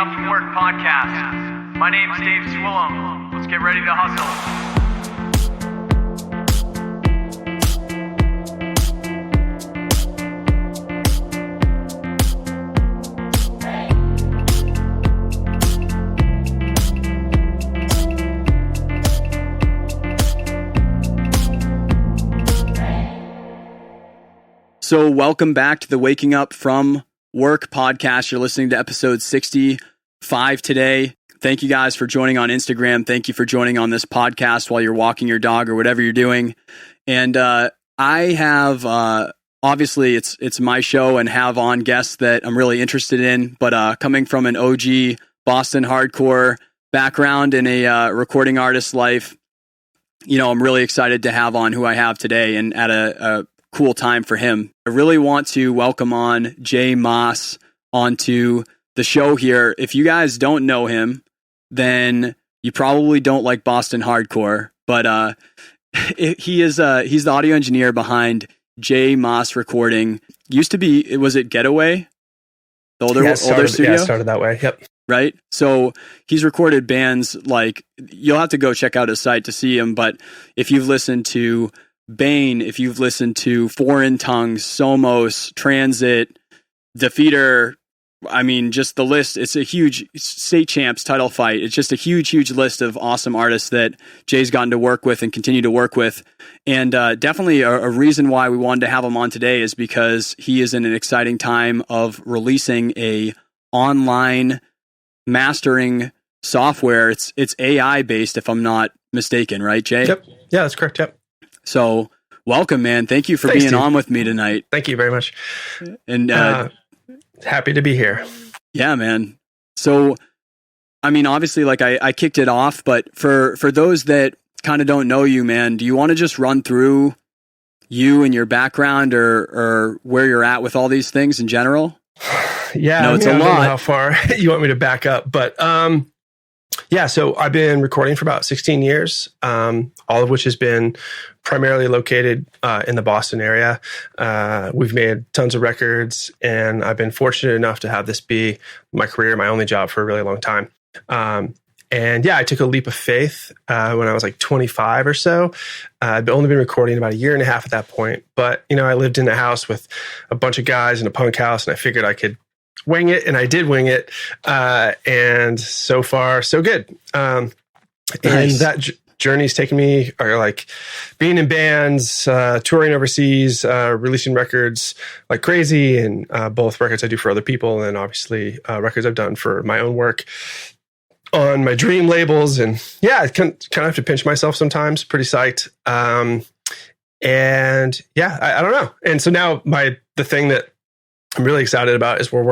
Up From Work podcast. My name's Dave Swillum. Let's get ready to hustle. So welcome back to the Waking Up From Work podcast. You're listening to episode 65 today. Thank you guys for joining on Instagram. Thank you for joining on this podcast while you're walking your dog or whatever you're doing. And I have, obviously it's my show and have on guests that I'm really interested in, but coming from an OG Boston hardcore background in a recording artist's life, you know, I'm really excited to have on who I have today and at a cool time for him. I really want to welcome on Jay Maas onto the show here. If you guys don't know him, then you probably don't like Boston hardcore, but he's the audio engineer behind Jay Maas Recording. Used to be, was it Getaway? The older studio? Yeah, started that way. Yep. Right? So he's recorded bands like, you'll have to go check out his site to see him, but if you've listened to Bane, if you've listened to Foreign Tongues, Somos, Transit, Defeater, I mean, just the list, it's a huge state champs title fight. It's just a huge list of awesome artists that Jay's gotten to work with and continue to work with. And definitely a reason why we wanted to have him on today is because he is in an exciting time of releasing a online mastering software. It's AI based, if I'm not mistaken, right, Jay? Yep. Yeah, that's correct. Yep. So welcome, man. Thank you for being on with me tonight. Thank you very much. And happy to be here. Yeah, man. So, I mean, obviously, like I kicked it off, but for those that kind of don't know you, man, do you want to just run through you and your background or where you're at with all these things in general? Yeah, no, it's a lot. I don't know how far you want me to back up, but yeah, so I've been recording for about 16 years, all of which has been primarily located in the Boston area. We've made tons of records, and I've been fortunate enough to have this be my career, my only job for a really long time. And yeah, I took a leap of faith when I was like 25 or so. I'd only been recording about a year and a half at that point. But, you know, I lived in a house with a bunch of guys in a punk house, and I figured I could wing it, and I did wing it, and so far so good. Nice. And that journey's taken me, or like being in bands, touring overseas, releasing records like crazy, and both records I do for other people, and obviously records I've done for my own work on my dream labels. And yeah, I kind of have to pinch myself sometimes. Pretty psyched. And yeah, I don't know. And so now the thing that I'm really excited about is we've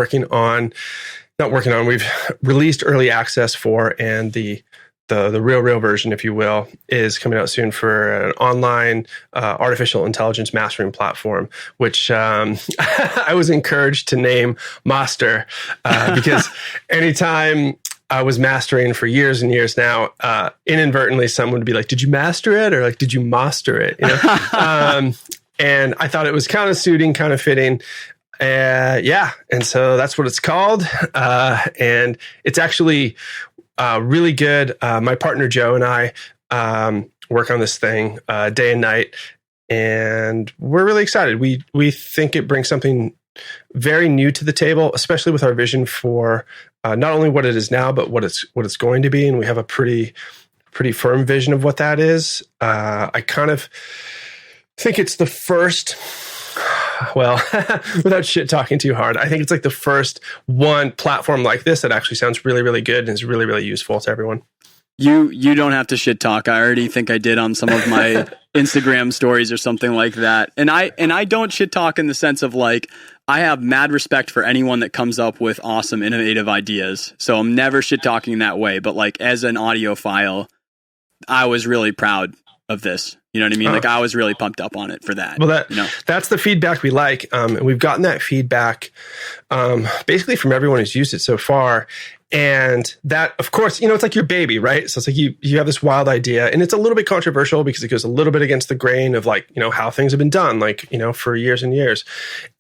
released early access for, and the real version, if you will, is coming out soon for an online artificial intelligence mastering platform, which I was encouraged to name Maastr because anytime I was mastering for years and years now, inadvertently someone would be like, "Did you master it?" or like, "Did you master it?" You know? And I thought it was kind of suiting, kind of fitting. Yeah. And so that's what it's called. And it's actually really good. My partner, Joe, and I work on this thing day and night, and we're really excited. We think it brings something very new to the table, especially with our vision for not only what it is now, but what it's going to be. And we have a pretty firm vision of what that is. I kind of think it's the first, well, without shit talking too hard, I think it's like the first one platform like this that actually sounds really, really good and is really, really useful to everyone. You don't have to shit talk. I already think I did on some of my Instagram stories or something like that. And I don't shit talk in the sense of like, I have mad respect for anyone that comes up with awesome, innovative ideas. So I'm never shit talking that way. But like as an audiophile, I was really proud of this. You know what I mean? Like I was really pumped up on it for that. Well, you know? That's the feedback we like. And we've gotten that feedback basically from everyone who's used it so far. And that, of course, you know, it's like your baby, right? So it's like you have this wild idea, and it's a little bit controversial because it goes a little bit against the grain of like, you know, how things have been done, like, you know, for years and years.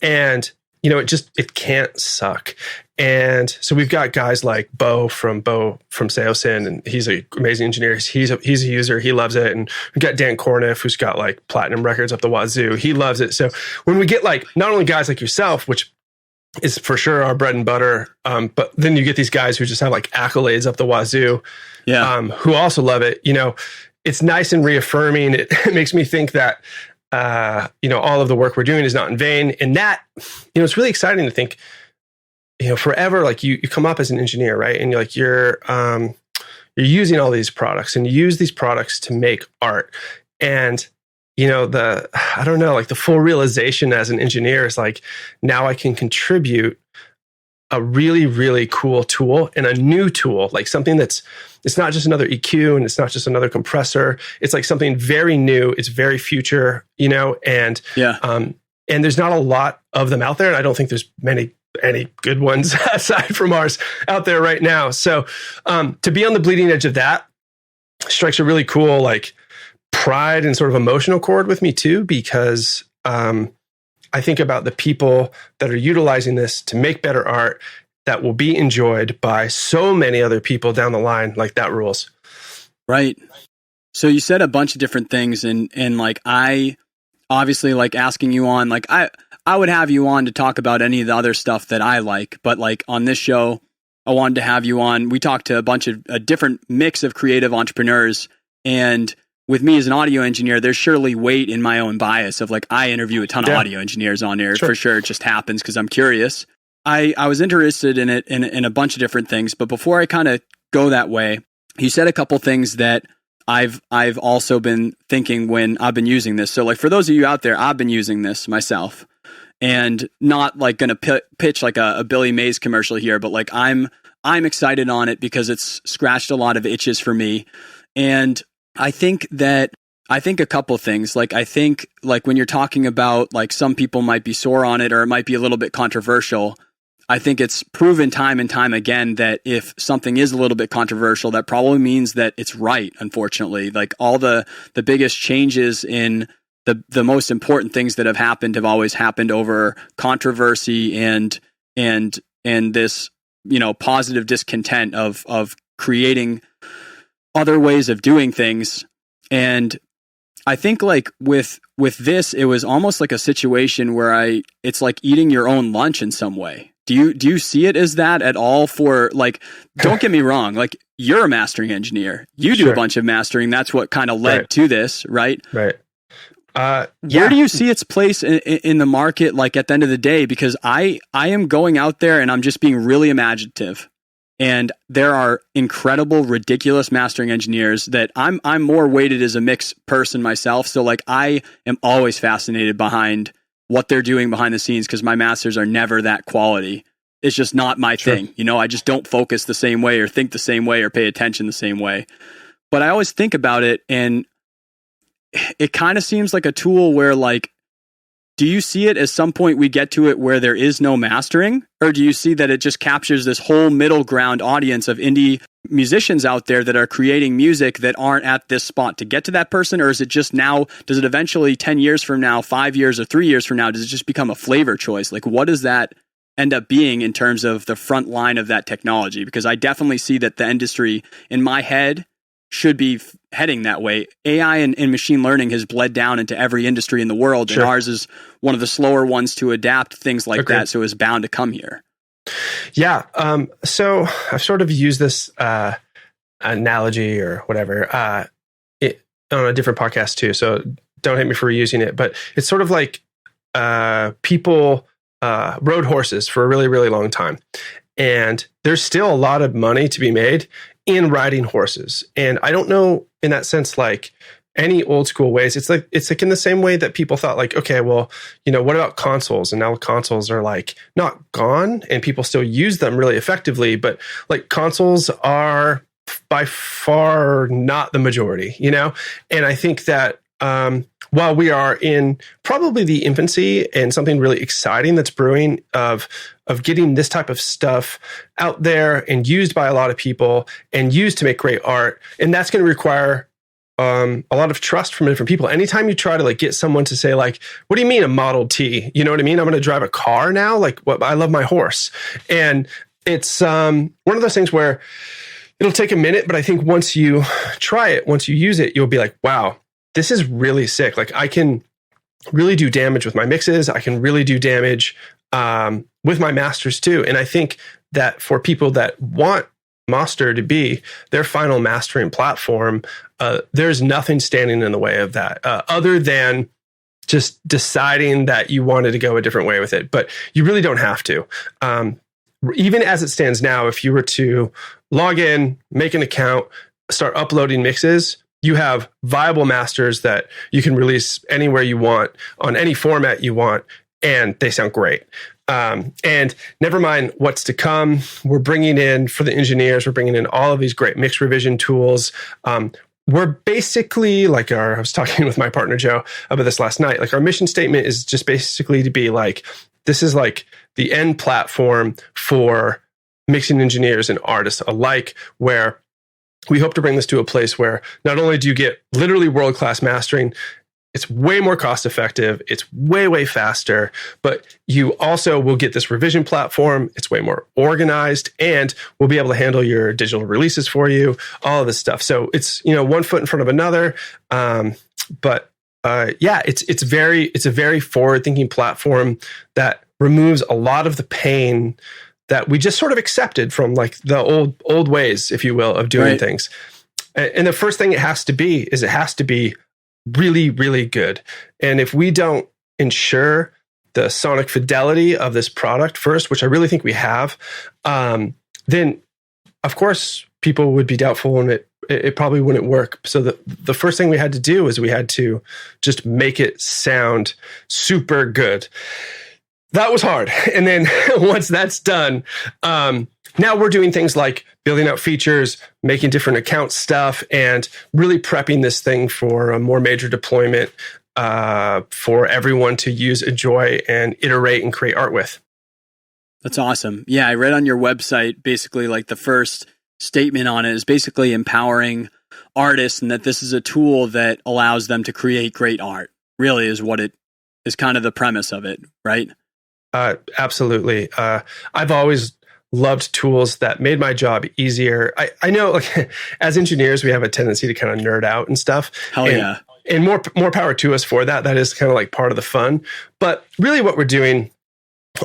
And, you know, it can't suck. And so we've got guys like Bo from Seosin, and he's an amazing engineer. He's a user. He loves it. And we've got Dan Corniff, who's got like platinum records up the wazoo. He loves it. So when we get like not only guys like yourself, which is for sure our bread and butter, but then you get these guys who just have like accolades up the wazoo, who also love it. You know, it's nice and reaffirming. It makes me think that all of the work we're doing is not in vain. And that, it's really exciting to think, forever, like you come up as an engineer, right? And you're using all these products, and you use these products to make art. And, the full realization as an engineer is like, now I can contribute a really, really cool tool and a new tool, like something it's not just another EQ and it's not just another compressor. It's like something very new. It's very future, and there's not a lot of them out there. And I don't think there's any good ones aside from ours out there right now. So to be on the bleeding edge of that strikes a really cool, like, pride and sort of emotional chord with me too, because I think about the people that are utilizing this to make better art that will be enjoyed by so many other people down the line. Like, that rules. Right. So you said a bunch of different things, and like, I obviously like asking you on, like, I would have you on to talk about any of the other stuff that I like, but like on this show, I wanted to have you on. We talked to a different mix of creative entrepreneurs, and with me as an audio engineer, there's surely weight in my own bias of like, I interview a ton of audio engineers on here. Sure. For sure. It just happens because I'm curious. I was interested in it in a bunch of different things, but before I kind of go that way, you said a couple things that I've also been thinking when I've been using this. So like, for those of you out there, I've been using this myself, and not like going to pitch like a Billy Mays commercial here, but like I'm excited on it because it's scratched a lot of itches for me. And I think a couple things, like, I think like when you're talking about like some people might be sore on it or it might be a little bit controversial, I think it's proven time and time again that if something is a little bit controversial, that probably means that it's right. Unfortunately, like all the biggest changes in the most important things that have happened always happened over controversy and this, positive discontent of creating other ways of doing things. And I think like with this, it was almost like a situation where it's like eating your own lunch in some way. Do you see it as that at all? For like, don't get me wrong, like, you're a mastering engineer. You do a bunch of mastering. That's what kind of led to this, right? Right. Where do you see its place in the market? Like, at the end of the day, because I am going out there and I'm just being really imaginative. And there are incredible, ridiculous mastering engineers that I'm more weighted as a mixed person myself. So like, I am always fascinated behind what they're doing behind the scenes, because my masters are never that quality. It's just not my thing. I just don't focus the same way or think the same way or pay attention the same way. But I always think about it, and it kind of seems like a tool where, like, do you see it as some point we get to it where there is no mastering? Or do you see that it just captures this whole middle ground audience of indie musicians out there that are creating music that aren't at this spot to get to that person? Or is it just now, does it eventually 10 years from now, 5 years or 3 years from now, does it just become a flavor choice? Like, what does that end up being in terms of the front line of that technology? Because I definitely see that the industry in my head should be heading that way. AI and machine learning has bled down into every industry in the world, and ours is one of the slower ones to adapt things like that, so it's bound to come here. Yeah. So I've sort of used this analogy or whatever on a different podcast too, so don't hate me for reusing it, but it's sort of like people rode horses for a really, really long time. And there's still a lot of money to be made in riding horses. And I don't know, in that sense, like any old school ways, it's like in the same way that people thought like, okay, well, what about consoles? And now consoles are like not gone and people still use them really effectively, but like consoles are by far not the majority, And I think that while we are in probably the infancy and something really exciting that's brewing of getting this type of stuff out there and used by a lot of people and used to make great art, and that's going to require a lot of trust from different people. Anytime you try to like get someone to say like, what do you mean a Model T? You know what I mean? I'm going to drive a car now? Like, what? I love my horse. And it's one of those things where it'll take a minute, but I think once you try it, once you use it, you'll be like, wow, this is really sick. Like I can really do damage with my mixes. I can really do damage with my masters too. And I think that for people that want Maastr to be their final mastering platform, there's nothing standing in the way of that, other than just deciding that you wanted to go a different way with it. But you really don't have to. Even as it stands now, if you were to log in, make an account, start uploading mixes, you have viable masters that you can release anywhere you want, on any format you want, and they sound great. And never mind what's to come. We're bringing in, for the engineers, we're bringing in all of these great mix revision tools. We're basically like I was talking with my partner, Joe, about this last night. Like our mission statement is just basically to be like, this is like the end platform for mixing engineers and artists alike, where we hope to bring this to a place where not only do you get literally world-class mastering, it's way more cost effective, it's way, way faster, but you also will get this revision platform. It's way more organized, and we'll be able to handle your digital releases for you, all of this stuff. So it's, one foot in front of another. But it's a very forward-thinking platform that removes a lot of the pain that we just sort of accepted from like the old ways, if you will, of doing things. And the first thing it has to be really, really good. And if we don't ensure the sonic fidelity of this product first, which I really think we have, then of course people would be doubtful and it probably wouldn't work. So the first thing we had to do is we had to just make it sound super good. That was hard. And then once that's done, now we're doing things like building out features, making different account stuff, and really prepping this thing for a more major deployment for everyone to use, enjoy, and iterate and create art with. That's awesome. Yeah, I read on your website, basically like the first statement on it is basically empowering artists, and that this is a tool that allows them to create great art, really is what it is, kind of the premise of it, right? Absolutely. I've always loved tools that made my job easier. I know, like, as engineers, we have a tendency to kind of nerd out and stuff. And more power to us for that. That is kind of like part of the fun. But really what we're doing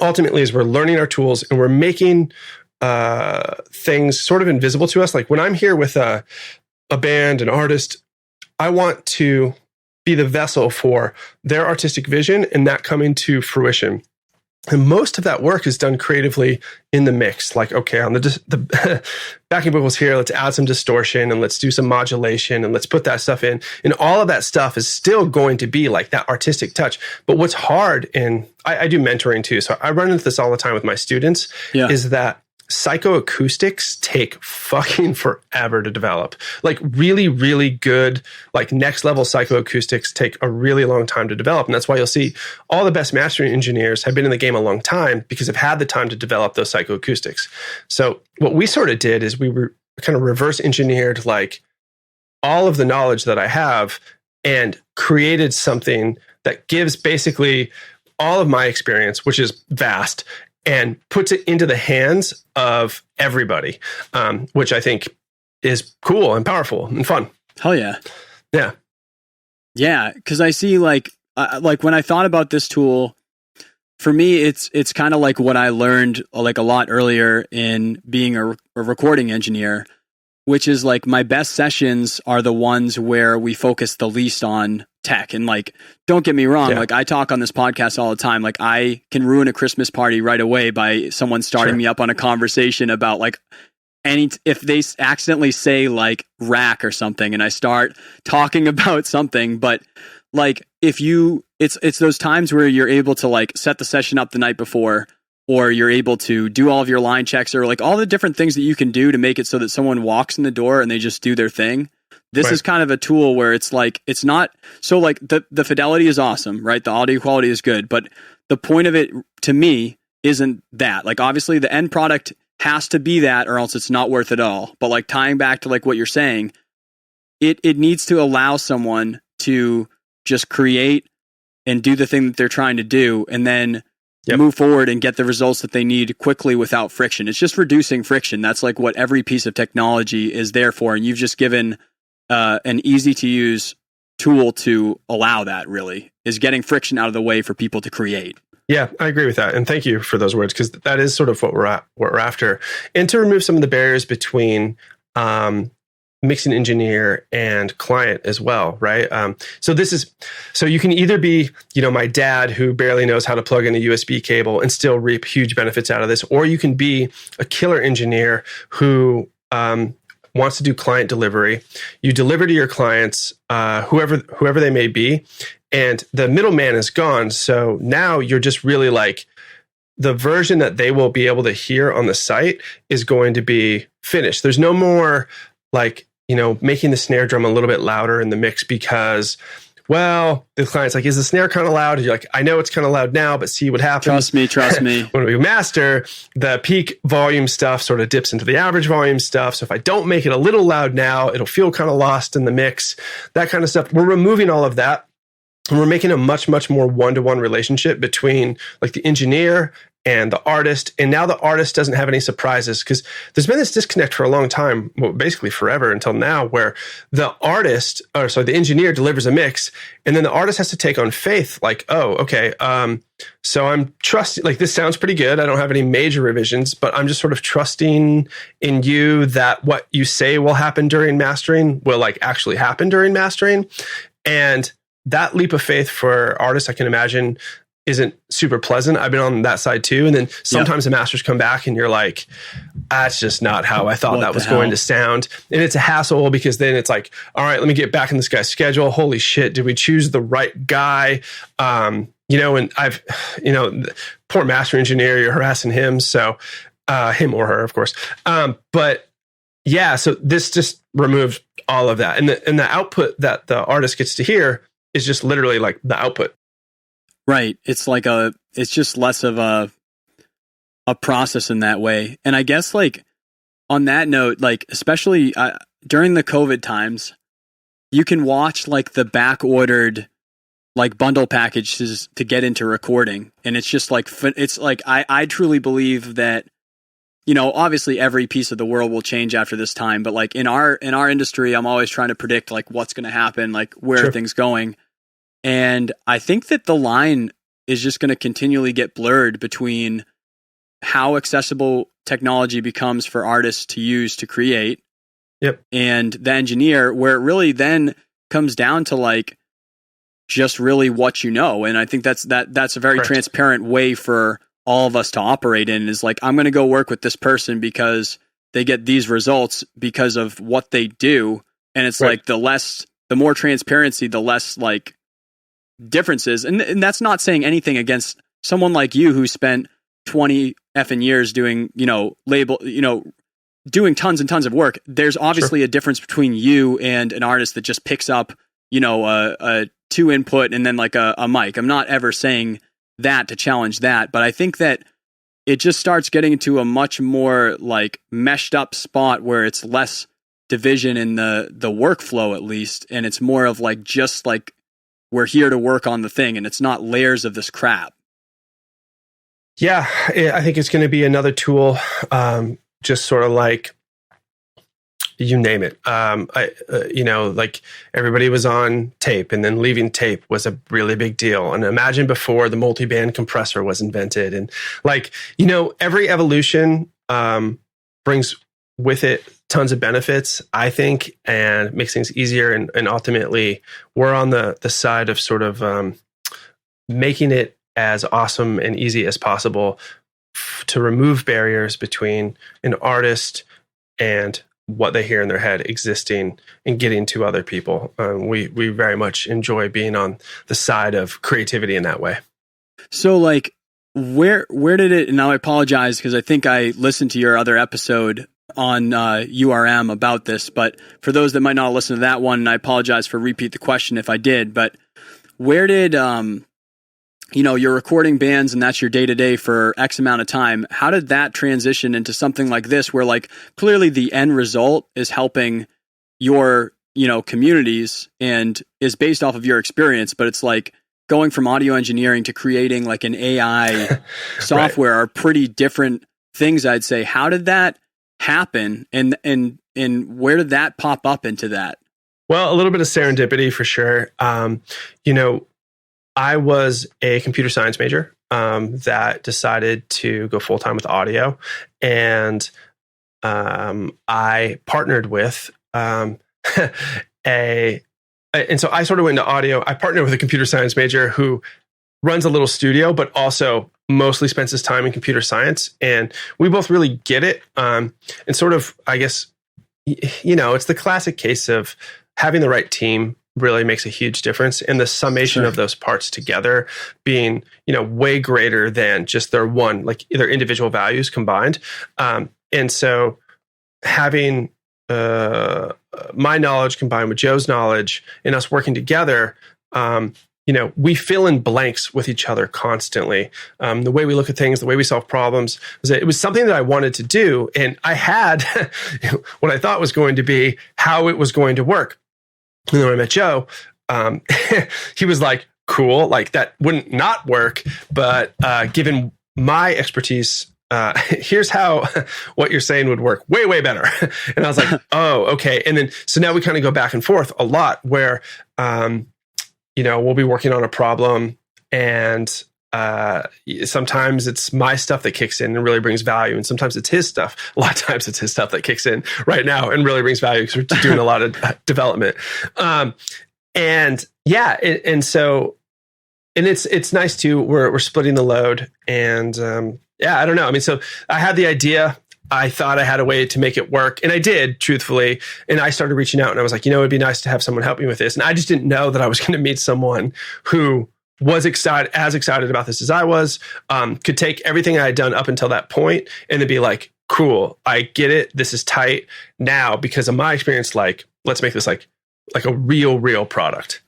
ultimately is we're learning our tools and we're making things sort of invisible to us. Like when I'm here with a band, an artist, I want to be the vessel for their artistic vision and that coming to fruition. And most of that work is done creatively in the mix. Like, okay, on the backing vocals here, let's add some distortion and let's do some modulation and let's put that stuff in. And all of that stuff is still going to be like that artistic touch. But what's hard, and I do mentoring too, so I run into this all the time with my students, is that psychoacoustics take fucking forever to develop. Like really, really good, like next level psychoacoustics take a really long time to develop. And that's why you'll see all the best mastering engineers have been in the game a long time because they've had the time to develop those psychoacoustics. So what we sort of did is we were kind of reverse engineered like all of the knowledge that I have and created something that gives basically all of my experience, which is vast, and puts it into the hands of everybody, which I think is cool and powerful and fun. Hell yeah. Yeah. Yeah, because I see like when I thought about this tool, for me, it's kind of like what I learned like a lot earlier in being a recording engineer, which is like my best sessions are the ones where we focus the least on tech. And like, don't get me wrong, like I talk on this podcast all the time. Like I can ruin a Christmas party right away by someone starting me up on a conversation about like if they accidentally say like rack or something and I start talking about something, but like it's those times where you're able to like set the session up the night before, or you're able to do all of your line checks, or like all the different things that you can do to make it so that someone walks in the door and they just do their thing. This is kind of a tool where it's like, it's not so like the fidelity is awesome, right? The audio quality is good, but the point of it to me isn't that. Like obviously the end product has to be that or else it's not worth it all. But like tying back to like what you're saying, it needs to allow someone to just create and do the thing that they're trying to do. And then move forward and get the results that they need quickly without friction. It's just reducing friction. That's like what every piece of technology is there for. And you've just given an easy to use tool to allow that, really, is getting friction out of the way for people to create. Yeah, I agree with that. And thank you for those words, because that is sort of what we're after. And to remove some of the barriers between mixing engineer and client as well, right? So you can either be, my dad who barely knows how to plug in a USB cable and still reap huge benefits out of this, or you can be a killer engineer who wants to do client delivery. You deliver to your clients, whoever they may be, and the middleman is gone. So now you're just really like, the version that they will be able to hear on the site is going to be finished. There's no more like, making the snare drum a little bit louder in the mix because, well, the client's like, is the snare kind of loud? You're like, I know it's kind of loud now, but see what happens. Trust me. When we master, the peak volume stuff sort of dips into the average volume stuff. So if I don't make it a little loud now, it'll feel kind of lost in the mix, that kind of stuff. We're removing all of that. And we're making a much, much more one-to-one relationship between like the engineer and the artist. And now the artist doesn't have any surprises, because there's been this disconnect for a long time, well, basically forever until now, where the engineer delivers a mix, and then the artist has to take on faith, like, oh, okay, so I'm trusting, like, this sounds pretty good. I don't have any major revisions, but I'm just sort of trusting in you that what you say will happen during mastering will like actually happen during mastering. And that leap of faith for artists, I can imagine, isn't super pleasant. I've been on that side too. And then sometimes the masters come back and you're like, that's just not how I thought that was going to sound. And it's a hassle, because then it's like, all right, let me get back in this guy's schedule. Holy shit, did we choose the right guy? And I've, poor master engineer, you're harassing him. So him or her, of course. But yeah, so this just removed all of that. And the output that the artist gets to hear is just literally like the output. Right. It's like it's just less of a process in that way. And I guess like on that note, like especially during the COVID times, you can watch like the back ordered like bundle packages to get into recording. And it's just like, it's like, I truly believe that, obviously every piece of the world will change after this time, but like in our industry, I'm always trying to predict like what's going to happen, like where are things going. And I think that the line is just going to continually get blurred between how accessible technology becomes for artists to use to create, and the engineer, where it really then comes down to like just really what you know. And I think that's a very transparent way for all of us to operate in, is like, I'm going to go work with this person because they get these results because of what they do. And it's like the more transparency, the less like differences. And that's not saying anything against someone like you who spent 20 effing years doing, doing tons and tons of work. There's obviously a difference between you and an artist that just picks up, a 2 input and then like a mic. I'm not ever saying that to challenge that, but I think that it just starts getting into a much more like meshed up spot where it's less division in the workflow, at least. And it's more of like, just like, we're here to work on the thing, and it's not layers of this crap. Yeah, I think it's going to be another tool, just sort of like, you name it. Like everybody was on tape, and then leaving tape was a really big deal. And imagine before the multi-band compressor was invented, and like, every evolution brings with it tons of benefits, I think, and makes things easier. And ultimately, we're on the side of sort of making it as awesome and easy as possible to remove barriers between an artist and what they hear in their head existing and getting to other people. We very much enjoy being on the side of creativity in that way. So like, where did it, and now I apologize because I think I listened to your other episode on URM about this, but for those that might not listen to that one, and I apologize for repeat the question if I did, but where did, you're recording bands and that's your day-to-day for X amount of time. How did that transition into something like this, where like clearly the end result is helping your, communities and is based off of your experience, but it's like going from audio engineering to creating like an AI software are pretty different things, I'd say. How did that happen? And where did that pop up into that? Well, a little bit of serendipity for sure. I was a computer science major that decided to go full-time with audio. And I partnered with and so I sort of went into audio. I partnered with a computer science major who runs a little studio, but also mostly spends his time in computer science. And we both really get it. And sort of, I guess, it's the classic case of having the right team really makes a huge difference. And the summation of those parts together being, way greater than just their their individual values combined. And so having my knowledge combined with Joe's knowledge and us working together, we fill in blanks with each other constantly. The way we look at things, the way we solve problems, it was something that I wanted to do. And I had what I thought was going to be how it was going to work. And then when I met Joe, he was like, cool, like that wouldn't not work. But given my expertise, here's how what you're saying would work way, way better. And I was like, oh, okay. And then, so now we kind of go back and forth a lot where, we'll be working on a problem and sometimes it's my stuff that kicks in and really brings value. And sometimes it's his stuff. A lot of times it's his stuff that kicks in right now and really brings value because we're doing a lot of development. And it's nice too. We're splitting the load and, I don't know. I mean, so I had the idea. I thought I had a way to make it work. And I did, truthfully. And I started reaching out and I was like, it'd be nice to have someone help me with this. And I just didn't know that I was going to meet someone who was as excited about this as I was, could take everything I had done up until that point and then be like, cool, I get it. This is tight now because of my experience. Like, let's make this like a real product.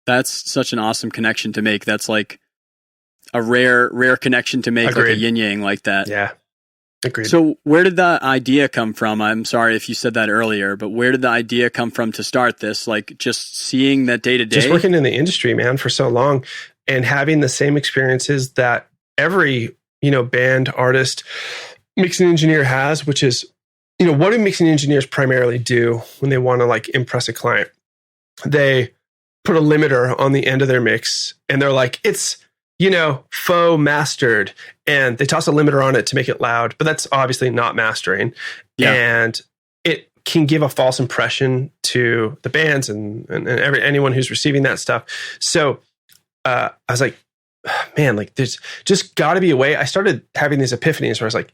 That's such an awesome connection to make. That's like a rare connection to make. Agreed. Like a yin yang like that. Yeah. Agreed. So where did the idea come from? I'm sorry if you said that earlier, but where did the idea come from to start this? Like just seeing that day to day? Just working in the industry, man, for so long and having the same experiences that every, band, artist, mixing engineer has, which is, what do mixing engineers primarily do when they want to like impress a client? They put a limiter on the end of their mix and they're like, it's, faux mastered, and they toss a limiter on it to make it loud, but that's obviously not mastering. Yeah. And it can give a false impression to the bands and anyone who's receiving that stuff. So I was like, man, like there's just got to be a way. I started having these epiphanies where I was like,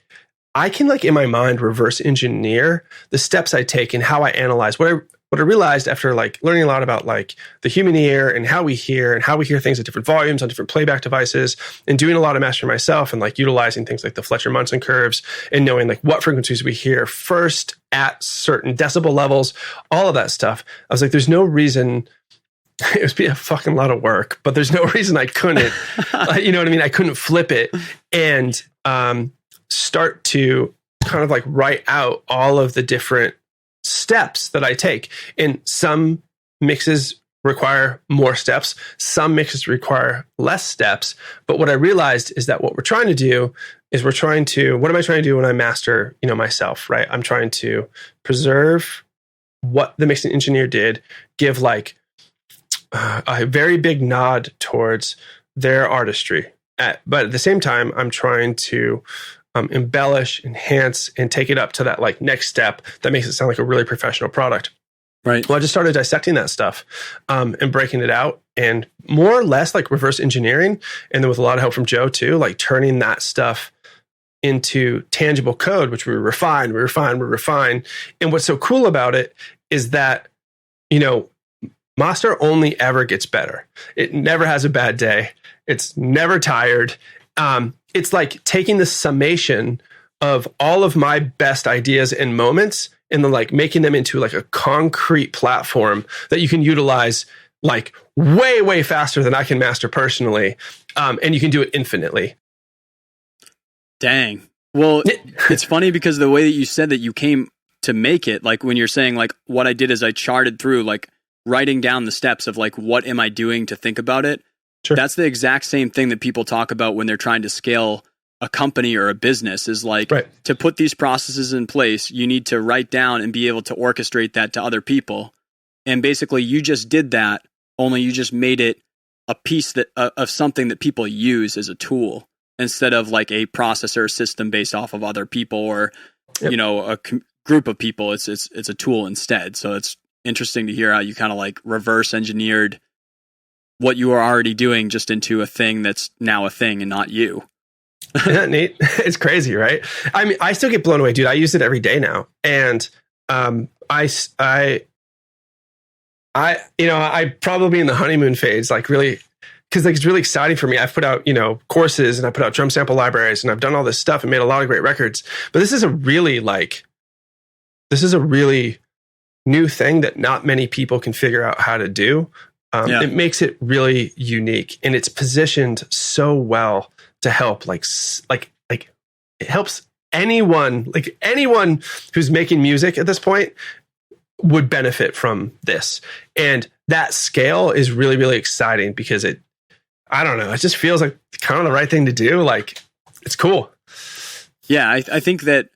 I can like in my mind reverse engineer the steps I take and how I analyze. What I realized after like learning a lot about like the human ear and how we hear things at different volumes on different playback devices and doing a lot of mastering myself and like utilizing things like the Fletcher-Munson curves and knowing like what frequencies we hear first at certain decibel levels, all of that stuff. I was like, there's no reason it would be a fucking lot of work, but there's no reason I couldn't, you know what I mean? I couldn't flip it and start to kind of like write out all of the different steps that I take. And some mixes require more steps. Some mixes require less steps. But what I realized is that what we're trying to do is what am I trying to do when I master, myself, right? I'm trying to preserve what the mixing engineer did, give like a very big nod towards their artistry. But at the same time, I'm trying to embellish, enhance, and take it up to that like next step that makes it sound like a really professional product. Right. Well, I just started dissecting that stuff and breaking it out and more or less like reverse engineering. And then with a lot of help from Joe too, like turning that stuff into tangible code, which we refine. And what's so cool about it is that, Maastr only ever gets better. It never has a bad day. It's never tired. It's like taking the summation of all of my best ideas and moments and then like making them into like a concrete platform that you can utilize like way, way faster than I can master personally. And you can do it infinitely. Dang. Well, it's funny because the way that you said that you came to make it, like when you're saying like what I did is I charted through like writing down the steps of like, what am I doing to think about it? Sure. That's the exact same thing that people talk about when they're trying to scale a company or a business, is like, to put these processes in place, you need to write down and be able to orchestrate that to other people. And basically you just did that, only you just made it a piece that of something that people use as a tool, instead of like a processor system based off of other people or, you know, a group of people. It's a tool instead. So it's interesting to hear how you kind of like reverse engineered what you were already doing just into a thing that's now a thing and not you. Isn't that neat? It's crazy, right? I mean, I still get blown away, dude. I use it every day now. And I probably in the honeymoon phase, like really, because like it's really exciting for me. I've put out, you know, courses, and I put out drum sample libraries, and I've done all this stuff and made a lot of great records. But this is a really new thing that not many people can figure out how to do. It makes it really unique, and it's positioned so well to help like it helps anyone who's making music at this point would benefit from this. And that scale is really, really exciting because I don't know, it just feels like kind of the right thing to do. Like, it's cool. Yeah. I think that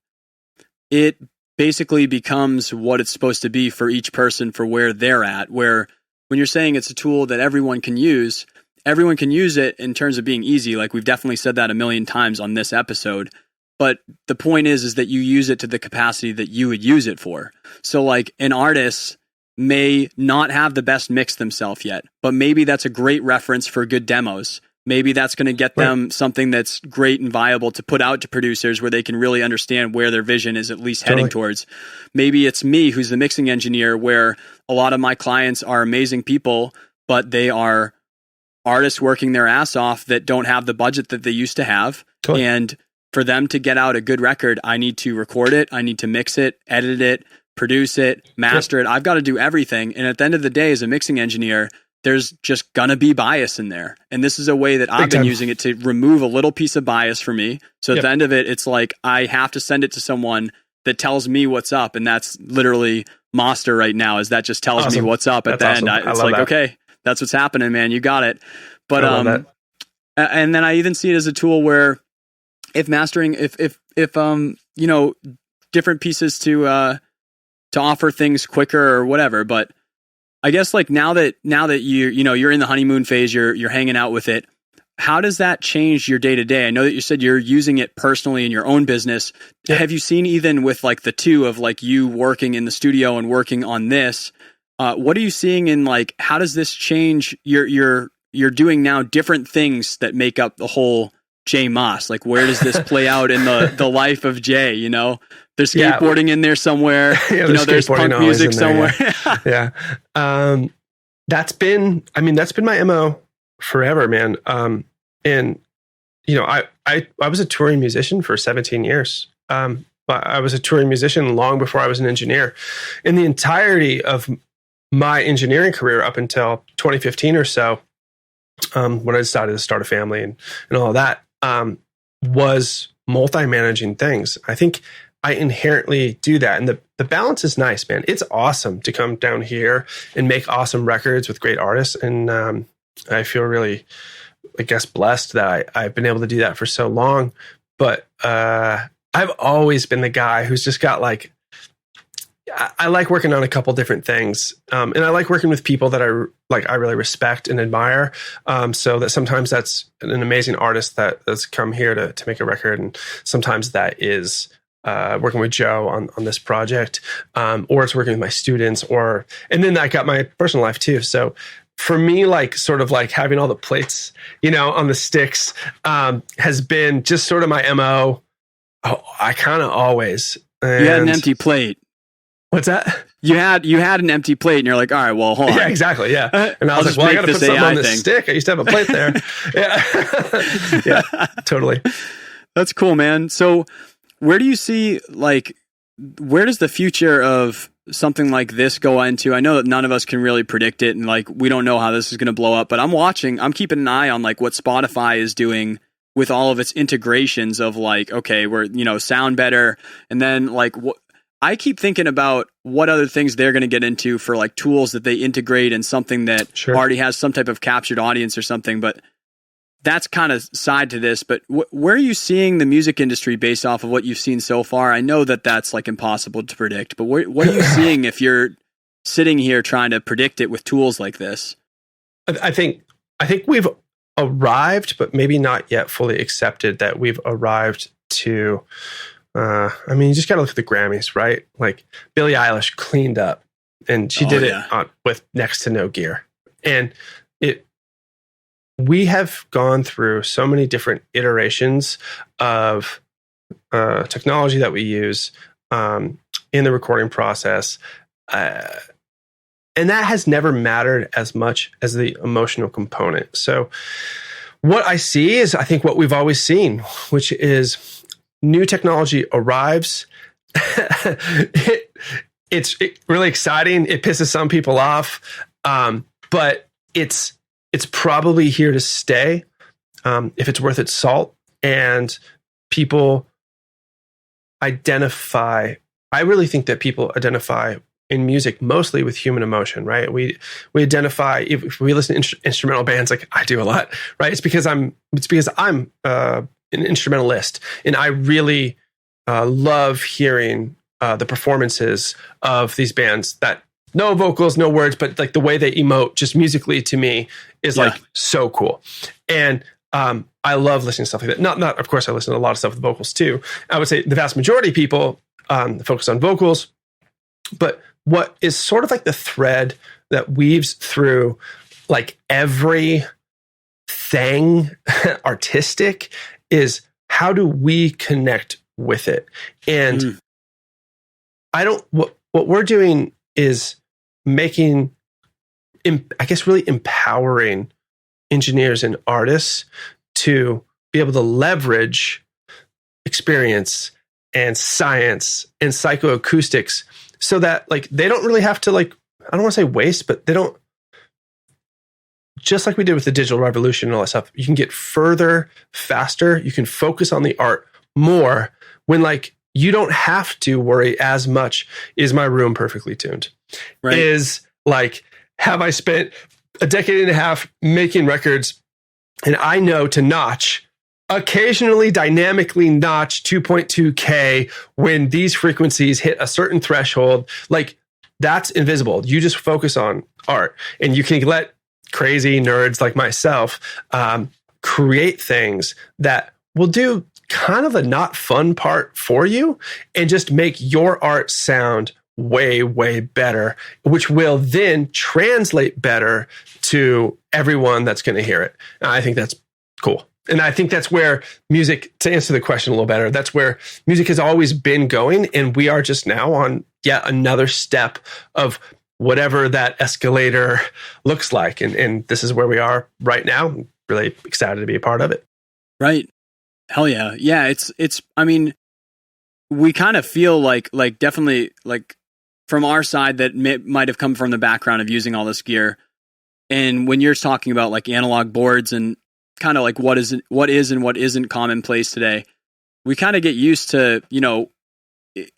it basically becomes what it's supposed to be for each person, for where they're at, where when you're saying it's a tool that everyone can use it in terms of being easy. Like, we've definitely said that a million times on this episode. But the point is that you use it to the capacity that you would use it for. So like, an artist may not have the best mix themselves yet, but maybe that's a great reference for good demos. Maybe that's going to get them something that's great and viable to put out to producers, where they can really understand where their vision is at least heading towards. Maybe it's me who's the mixing engineer, where a lot of my clients are amazing people, but they are artists working their ass off that don't have the budget that they used to have. And for them to get out a good record, I need to record it, I need to mix it, edit it, produce it, master it. I've got to do everything. And at the end of the day, as a mixing engineer, there's just gonna be bias in there. And this is a way that I've been using it to remove a little piece of bias for me. So at the end of it, it's like, I have to send it to someone that tells me what's up. And that's literally Maastr right now, is that just tells me what's up at the end. It's like, okay, that's what's happening, man. You got it. But, and then I even see it as a tool where if mastering, if you know, different pieces to offer things quicker or whatever. But I guess like now that you're in the honeymoon phase, you're hanging out with it. How does that change your day to day? I know that you said you're using it personally in your own business. Yeah. Have you seen, even with like the two of like you working in the studio and working on this, what are you seeing in like, how does this change you're doing now different things that make up the whole Jay Maas? Like, where does this play out in the life of Jay? You know, there's skateboarding in there somewhere. There's punk music somewhere. That's been my MO forever, man. And you know, I was a touring musician for 17 years. But I was a touring musician long before I was an engineer. In the entirety of my engineering career up until 2015 or so, when I decided to start a family and all of that, was multi-managing things. I think I inherently do that. And the balance is nice, man. It's awesome to come down here and make awesome records with great artists. And I feel really, I guess, blessed that I've been able to do that for so long. But I've always been the guy who's just got like, I like working on a couple different things. And I like working with people that I really respect and admire. So that sometimes that's an amazing artist that's come here to make a record. And sometimes that is working with Joe on this project, or it's working with my students, and then I got my personal life too. So for me, like sort of like having all the plates, you know, on the sticks, has been just sort of my MO. Oh, I kind of always. You had an empty plate. What's that? You had an empty plate, and you're like, all right, well, hold on. Yeah, exactly. Yeah, and I was like, well, I got to put something on this stick. I used to have a plate there. Yeah, totally. That's cool, man. So, where do you see, like, where does the future of something like this go into? I know that none of us can really predict it, and like, we don't know how this is going to blow up. But I'm keeping an eye on like what Spotify is doing with all of its integrations of like, okay, we're sound better, and then like I keep thinking about what other things they're going to get into for like tools that they integrate and something that already has some type of captured audience or something. But that's kind of side to this. But where are you seeing the music industry based off of what you've seen so far? I know that that's like impossible to predict, but what are you seeing if you're sitting here trying to predict it with tools like this? I think we've arrived, but maybe not yet fully accepted that we've arrived to. I mean, you just got to look at the Grammys, right? Like Billie Eilish cleaned up, and she did it with next to no gear, and we have gone through so many different iterations of technology that we use in the recording process. And that has never mattered as much as the emotional component. So what I see is, I think, what we've always seen, which is new technology arrives. It's really exciting. It pisses some people off. But it's probably here to stay if it's worth its salt. And people identify, I really think that people identify in music mostly with human emotion, right? We identify, if we listen to instrumental bands, like I do a lot, right? It's because I'm an instrumentalist, and I really love hearing the performances of these bands that no vocals, no words, but like the way they emote just musically to me is like so cool. And I love listening to stuff like that. Not, of course, I listen to a lot of stuff with vocals too. I would say the vast majority of people focus on vocals, but what is sort of like the thread that weaves through like every thing artistic is, how do we connect with it? And what we're doing is making, I guess, really empowering engineers and artists to be able to leverage experience and science and psychoacoustics so that like they don't really have to, like, I don't want to say waste, but they don't, just like we did with the digital revolution and all that stuff, you can get further, faster, you can focus on the art more when like you don't have to worry as much. Is my room perfectly tuned? Right. Is like, have I spent a decade and a half making records and I know to notch, occasionally dynamically notch 2.2K when these frequencies hit a certain threshold? Like, that's invisible. You just focus on art, and you can let crazy nerds like myself create things that will do kind of the not fun part for you and just make your art sound way, way better, which will then translate better to everyone that's going to hear it. And I think that's cool. And I think that's where music, to answer the question a little better, that's where music has always been going. And we are just now on yet another step of whatever that escalator looks like. And this is where we are right now. I'm really excited to be a part of it. Right. Hell yeah. Yeah. It's, I mean, we kind of feel like definitely like from our side that might have come from the background of using all this gear. And when you're talking about like analog boards and kind of like what is and what isn't commonplace today, we kind of get used to, you know,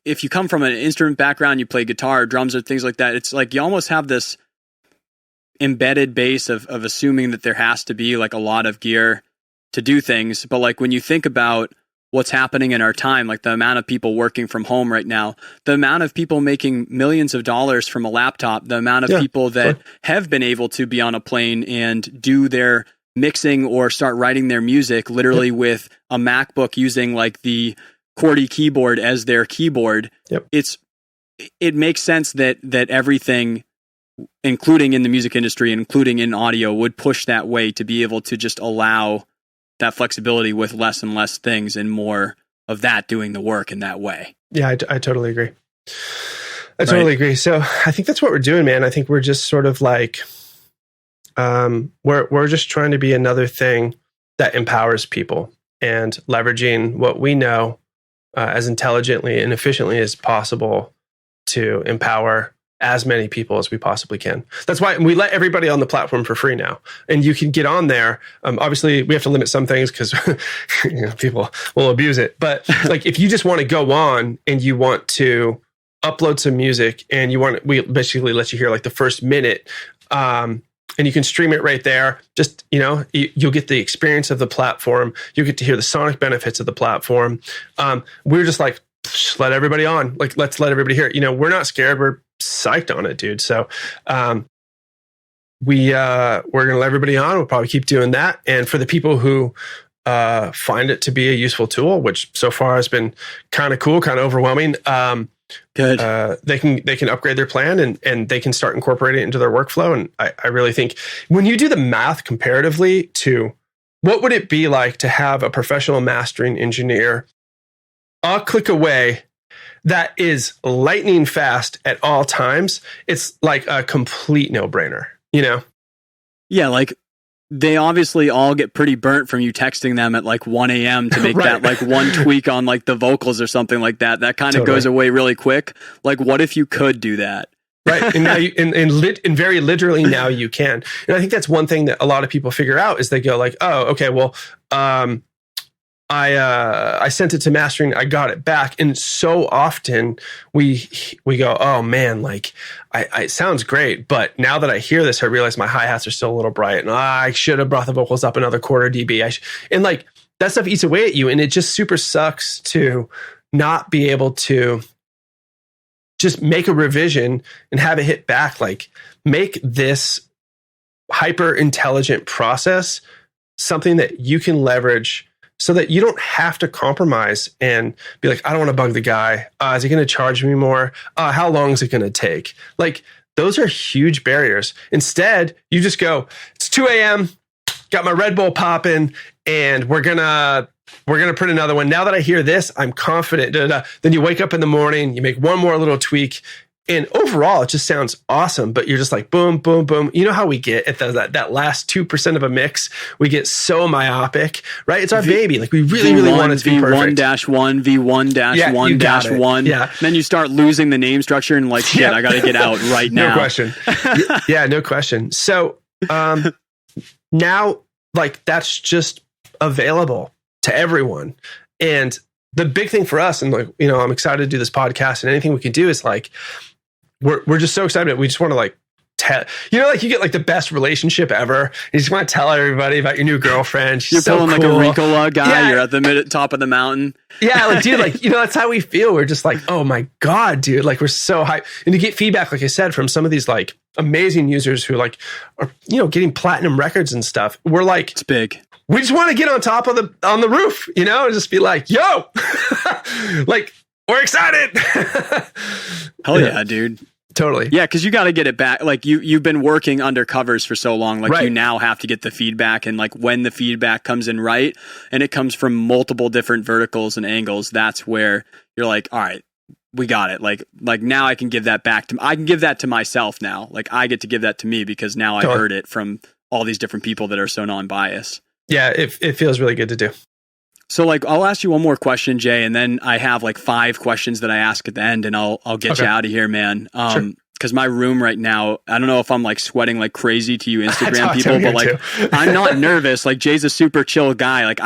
if you come from an instrument background, you play guitar, drums, or things like that, it's like you almost have this embedded base of assuming that there has to be like a lot of gear to do things. But like when you think about what's happening in our time, like the amount of people working from home right now, the amount of people making millions of dollars from a laptop, the amount of people that have been able to be on a plane and do their mixing or start writing their music literally with a MacBook using like the QWERTY keyboard as their keyboard. It makes sense that everything, including in the music industry, including in audio, would push that way to be able to just allow that flexibility with less and less things and more of that doing the work in that way. Yeah, I totally agree. I totally agree. So I think that's what we're doing, man. I think we're just sort of like, we're just trying to be another thing that empowers people and leveraging what we know as intelligently and efficiently as possible to empower as many people as we possibly can. That's why we let everybody on the platform for free now. And you can get on there. Obviously, we have to limit some things because people will abuse it. But like, if you just want to go on and you want to upload some music and we basically let you hear like the first minute, and you can stream it right there. Just, you'll get the experience of the platform. You get to hear the sonic benefits of the platform. We're just like, let everybody on. Like, let's let everybody hear it. We're not scared. We're psyched on it, dude. So, we're going to let everybody on. We'll probably keep doing that. And for the people who find it to be a useful tool, which so far has been kind of cool, kind of overwhelming, good. They can upgrade their plan and they can start incorporating it into their workflow. And I really think when you do the math comparatively to what would it be like to have a professional mastering engineer a click away that is lightning fast at all times, it's like a complete no-brainer, Yeah, like they obviously all get pretty burnt from you texting them at like 1 a.m. to make that like one tweak on like the vocals or something like that. That kind of goes away really quick. Like, what if you could do that? Right. And now and very literally now you can. And I think that's one thing that a lot of people figure out is they go like, oh, okay, well, I sent it to mastering, I got it back. And so often we go, oh man, like it sounds great. But now that I hear this, I realize my hi-hats are still a little bright and I should have brought the vocals up another quarter dB. And like that stuff eats away at you. And it just super sucks to not be able to just make a revision and have it hit back. Like make this hyper intelligent process something that you can leverage so that you don't have to compromise and be like, I don't want to bug the guy. Is he going to charge me more? How long is it going to take? Like, those are huge barriers. Instead, you just go, it's 2 a.m., got my Red Bull popping, and we're gonna print another one. Now that I hear this, I'm confident. Then you wake up in the morning, you make one more little tweak, and overall, it just sounds awesome. But you're just like, boom, boom, boom. You know how we get at that last 2% of a mix? We get so myopic, right? It's our baby. Like we really, really want it to be perfect. V1-1, V1-1-1. Yeah. Then you start losing the name structure and like, shit, I got to get out right now. No question. Yeah, no question. So now, like, that's just available to everyone. And the big thing for us, and like, I'm excited to do this podcast, and anything we can do is like, we're just so excited. We just want to like tell, like you get like the best relationship ever. You just want to tell everybody about your new girlfriend. She's You're pulling cool. like a Ricola guy. Yeah. You're at the top of the mountain. Yeah, like dude, like that's how we feel. We're just like, oh my god, dude, like we're so hyped. And to get feedback, like I said, from some of these like amazing users who like are getting platinum records and stuff. We're like, it's big. We just want to get on top of on the roof, and just be like, yo, like we're excited. Hell yeah, dude. Totally. Yeah, because you got to get it back. Like you've been working under covers for so long. Like right. You now have to get the feedback, and like when the feedback comes in right, and it comes from multiple different verticals and angles, that's where you're like, all right, we got it. Like now I can give that back I can give that to myself now. Like I get to give that to me because now I heard it from all these different people that are so non-biased. Yeah, it feels really good to do. So like, I'll ask you one more question, Jay, and then I have like 5 questions that I ask at the end, and I'll get you out of here, man. Sure. Because my room right now, I don't know if I'm like sweating like crazy to you Instagram people, but like I'm not nervous. Like Jay's a super chill guy. Like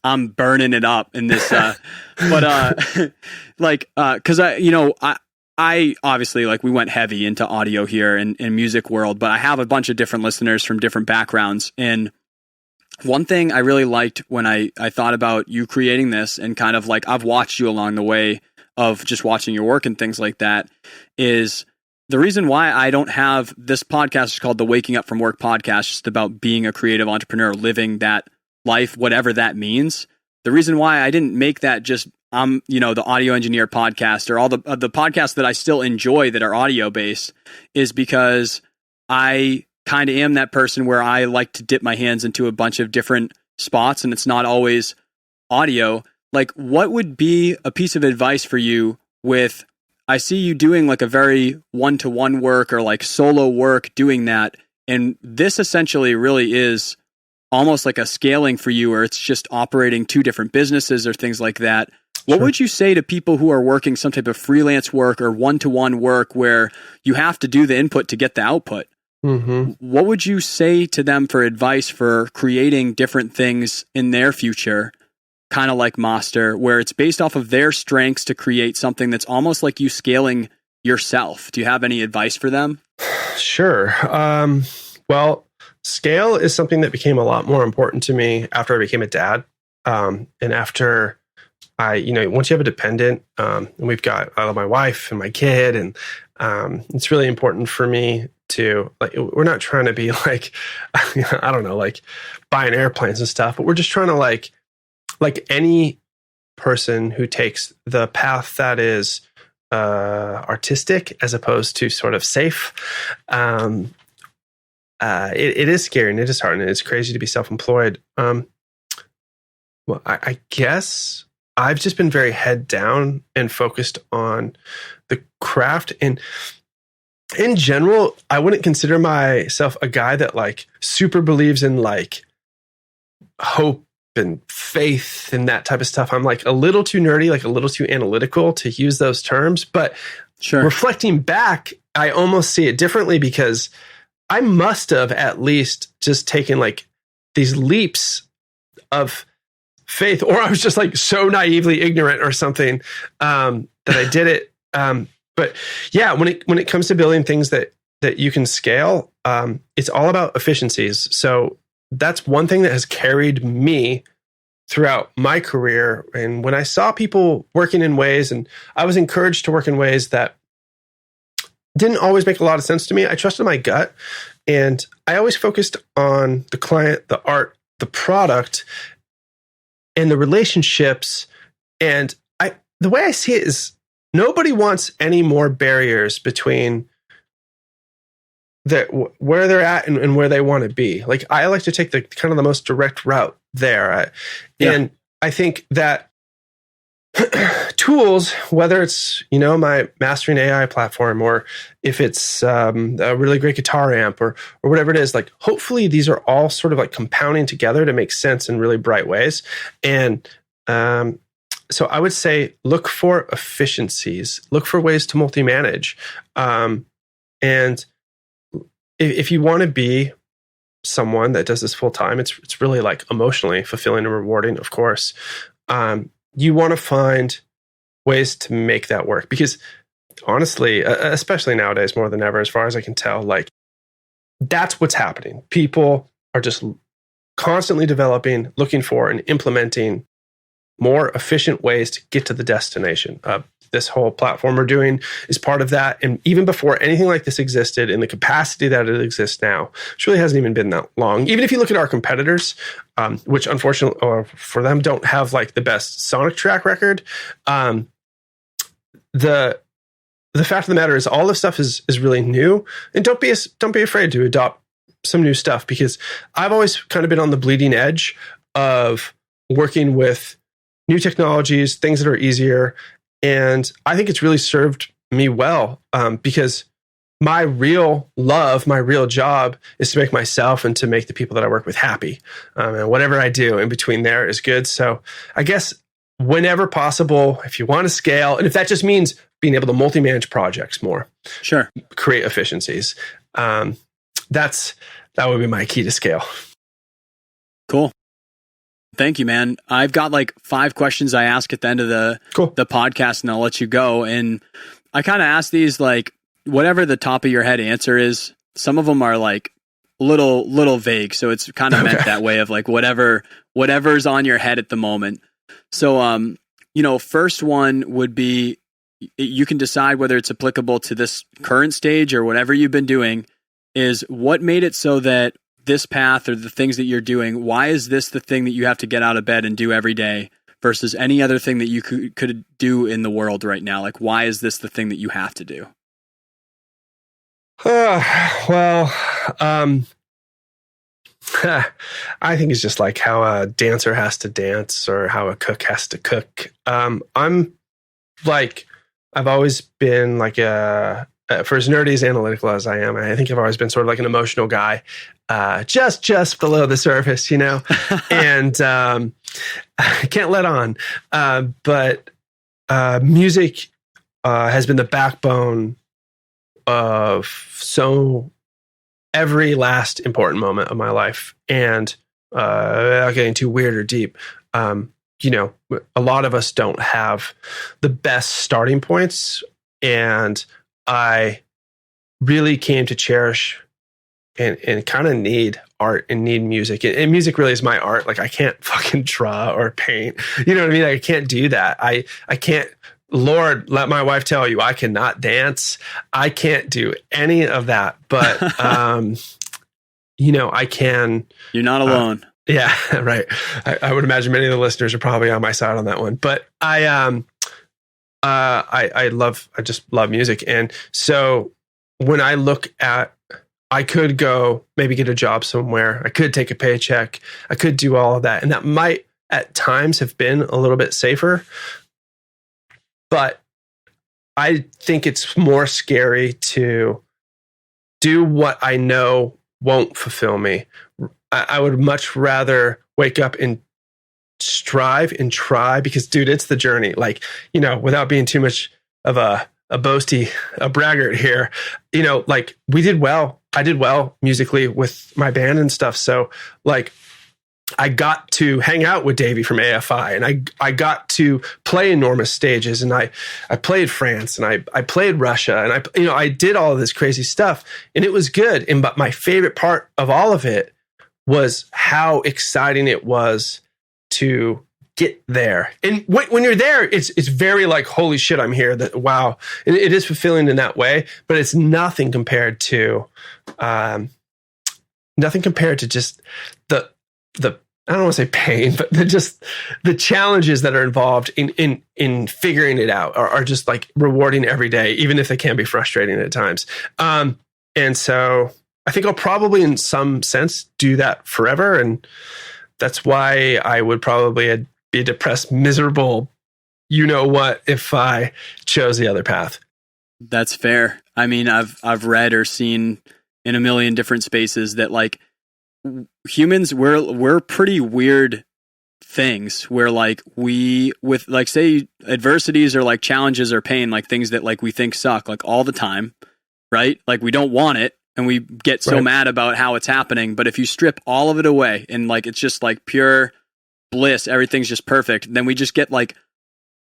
I'm burning it up in this. Because I obviously like we went heavy into audio here in music world, but I have a bunch of different listeners from different backgrounds. And one thing I really liked when I thought about you creating this, and kind of like I've watched you along the way of just watching your work and things like that, is the reason why I don't have this podcast is called the Waking Up From Work podcast, just about being a creative entrepreneur, living that life, whatever that means. The reason why I didn't make that just the audio engineer podcast or all the podcasts that I still enjoy that are audio based is because I kind of am that person where I like to dip my hands into a bunch of different spots, and it's not always audio. Like, what would be a piece of advice for you with, I see you doing like a very one-to-one work or like solo work doing that, and this essentially really is almost like a scaling for you, or it's just operating 2 different businesses or things like that. What would you say to people who are working some type of freelance work or one-to-one work where you have to do the input to get the output? Mm-hmm. What would you say to them for advice for creating different things in their future? kind of like Maastr, where it's based off of their strengths to create something that's almost like you scaling yourself. Do you have any advice for them? Sure. Well, scale is something that became a lot more important to me after I became a dad. And after once you have a dependent, and we've got my wife and my kid, and it's really important for me to, like, we're not trying to be like, I don't know, like buying airplanes and stuff, but we're just trying to like any person who takes the path that is artistic as opposed to sort of safe. It is scary and it is hard and it's crazy to be self-employed. Well, I guess I've just been very head down and focused on the craft. And in general, I wouldn't consider myself a guy that like super believes in like hope and faith and that type of stuff. I'm like a little too nerdy, like a little too analytical to use those terms. But sure, reflecting back, I almost see it differently because I must have at least just taken like these leaps of faith, or I was just like so naively ignorant or something that I did it. But yeah, when it comes to building things that you can scale, it's all about efficiencies. So that's one thing that has carried me throughout my career. And when I saw people working in ways, and I was encouraged to work in ways that didn't always make a lot of sense to me, I trusted my gut. And I always focused on the client, the art, the product, and the relationships. And the way I see it is nobody wants any more barriers between where they're at and where they want to be. Like, I like to take the kind of the most direct route there. And I think that tools, whether it's, my mastering AI platform, or if it's a really great guitar amp or whatever it is, like, hopefully these are all sort of like compounding together to make sense in really bright ways. And so I would say, look for efficiencies, look for ways to multi-manage. And if you want to be someone that does this full time, it's really like emotionally fulfilling and rewarding, of course. You want to find ways to make that work, because honestly, especially nowadays more than ever, as far as I can tell, like, that's what's happening. People are just constantly developing, looking for and implementing more efficient ways to get to the destination. This whole platform we're doing is part of that. And even before anything like this existed in the capacity that it exists now, which really hasn't even been that long. Even if you look at our competitors, which unfortunately for them don't have like the best sonic track record, the fact of the matter is all this stuff is really new. And don't be afraid to adopt some new stuff, because I've always kind of been on the bleeding edge of working with new technologies, things that are easier. And I think it's really served me well, because my real love, my real job is to make myself and to make the people that I work with happy. And whatever I do in between there is good. So I guess whenever possible, if you want to scale, and if that just means being able to multi-manage projects more, sure, create efficiencies, that would be my key to scale. Cool. Thank you, man. I've got like 5 questions I ask at the end of the podcast, and I'll let you go. And I kind of ask these like whatever the top of your head answer is. Some of them are like little vague, so it's kind of meant that way of like whatever's on your head at the moment. So, first one would be, you can decide whether it's applicable to this current stage or whatever you've been doing, is what made it so that this path or the things that you're doing, why is this the thing that you have to get out of bed and do every day versus any other thing that you could do in the world right now? Like, why is this the thing that you have to do? I think it's just like how a dancer has to dance or how a cook has to cook. I'm like, I've always been like for as nerdy as analytical as I am, I think I've always been sort of like an emotional guy, just below the surface, and I can't let on. But music has been the backbone of every last important moment of my life. And without getting too weird or deep, a lot of us don't have the best starting points. And I really came to cherish and kind of need art and need music. And music really is my art. Like I can't fucking draw or paint. You know what I mean? Like, I can't do that. I can't, Lord, let my wife tell you, I cannot dance. I can't do any of that. But, I can. You're not alone. Yeah, right. I would imagine many of the listeners are probably on my side on that one. But I just love music. And so when I look at, I could go maybe get a job somewhere. I could take a paycheck. I could do all of that. And that might at times have been a little bit safer. But I think it's more scary to do what I know won't fulfill me. I would much rather wake up and strive and try, because, dude, it's the journey. Like, without being too much of a braggart here, like we did well. I did well musically with my band and stuff. So like I got to hang out with Davey from AFI, and I got to play enormous stages, and I played France, and I played Russia, and I did all of this crazy stuff, and it was good. But my favorite part of all of it was how exciting it was to get there. And when you're there, it's very like, holy shit, I'm here. That wow, and it is fulfilling in that way. But it's nothing compared to just the I don't want to say pain, but the challenges that are involved in figuring it out are just like rewarding every day, even if they can be frustrating at times. And so I think I'll probably, in some sense, do that forever. And that's why I would probably be a depressed, miserable, if I chose the other path. That's fair. I mean, I've read or seen in a million different spaces that like humans, we're pretty weird things where like with like, say, adversities or like challenges or pain, like things that like we think suck like all the time, right? Like we don't want it. And we get so mad about how it's happening. But if you strip all of it away and like it's just like pure bliss, everything's just perfect, then we just get like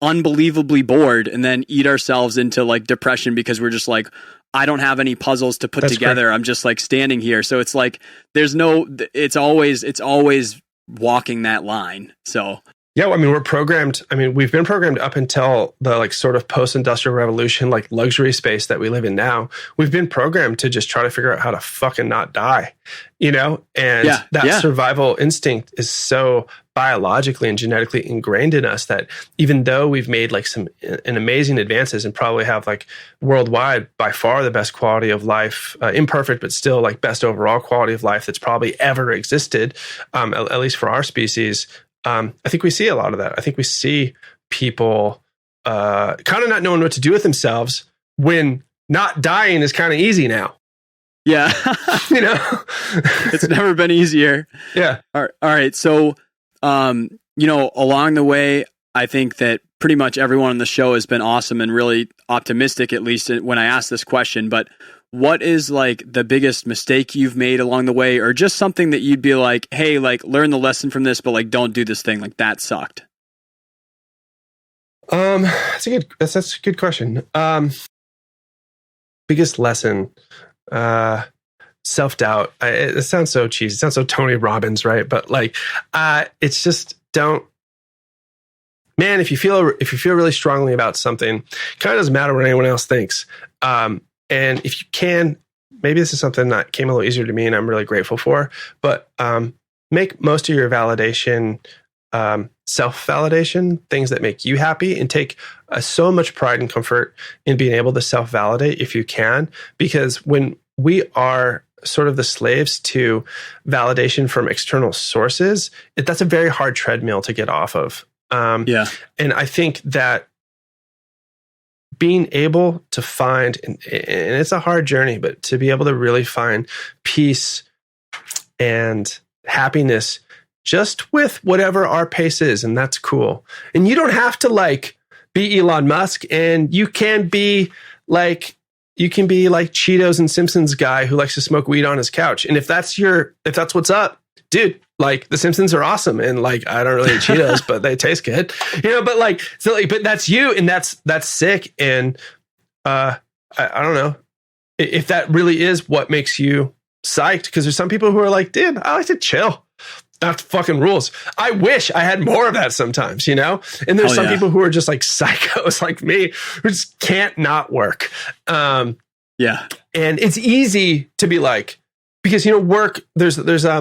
unbelievably bored and then eat ourselves into like depression because we're just like, I don't have any puzzles to put together. Correct. I'm just like standing here. So it's like it's always walking that line. So yeah, I mean, we're programmed. I mean, we've been programmed up until the like sort of post-industrial revolution, like luxury space that we live in now. We've been programmed to just try to figure out how to fucking not die, and that survival instinct is so biologically and genetically ingrained in us that even though we've made like an amazing advances and probably have like worldwide by far the best quality of life, imperfect, but still like best overall quality of life that's probably ever existed, at least for our species. I think we see a lot of that. I think we see people kind of not knowing what to do with themselves when not dying is kind of easy now. Yeah. It's never been easier. Yeah. All right. So, along the way, I think that pretty much everyone on the show has been awesome and really optimistic, at least when I ask this question. But what is like the biggest mistake you've made along the way, or just something that you'd be like, hey, like learn the lesson from this, but like don't do this thing, like that sucked? That's a good question. Biggest lesson, self-doubt. It sounds so cheesy. It sounds so Tony Robbins, right? But like, it's just man, if you feel really strongly about something, it kind of doesn't matter what anyone else thinks. And if you can, maybe this is something that came a little easier to me and I'm really grateful for, but make most of your validation self-validation, things that make you happy, and take so much pride and comfort in being able to self-validate if you can. Because when we are sort of the slaves to validation from external sources, that's a very hard treadmill to get off of. And I think that being able to find, and it's a hard journey, but to be able to really find peace and happiness just with whatever our pace is, and that's cool. And you don't have to like be Elon Musk, and you can be like Cheetos and Simpsons guy who likes to smoke weed on his couch. And if that's what's up, dude, like The Simpsons are awesome, and like I don't really eat Cheetos, but they taste good, But like, so like, but that's you, and that's sick. And I don't know if that really is what makes you psyched, because there's some people who are like, dude, I like to chill. That fucking rules. I wish I had more of that sometimes, And there's some people who are just like psychos like me who just can't not work. And it's easy to be like, because work, there's a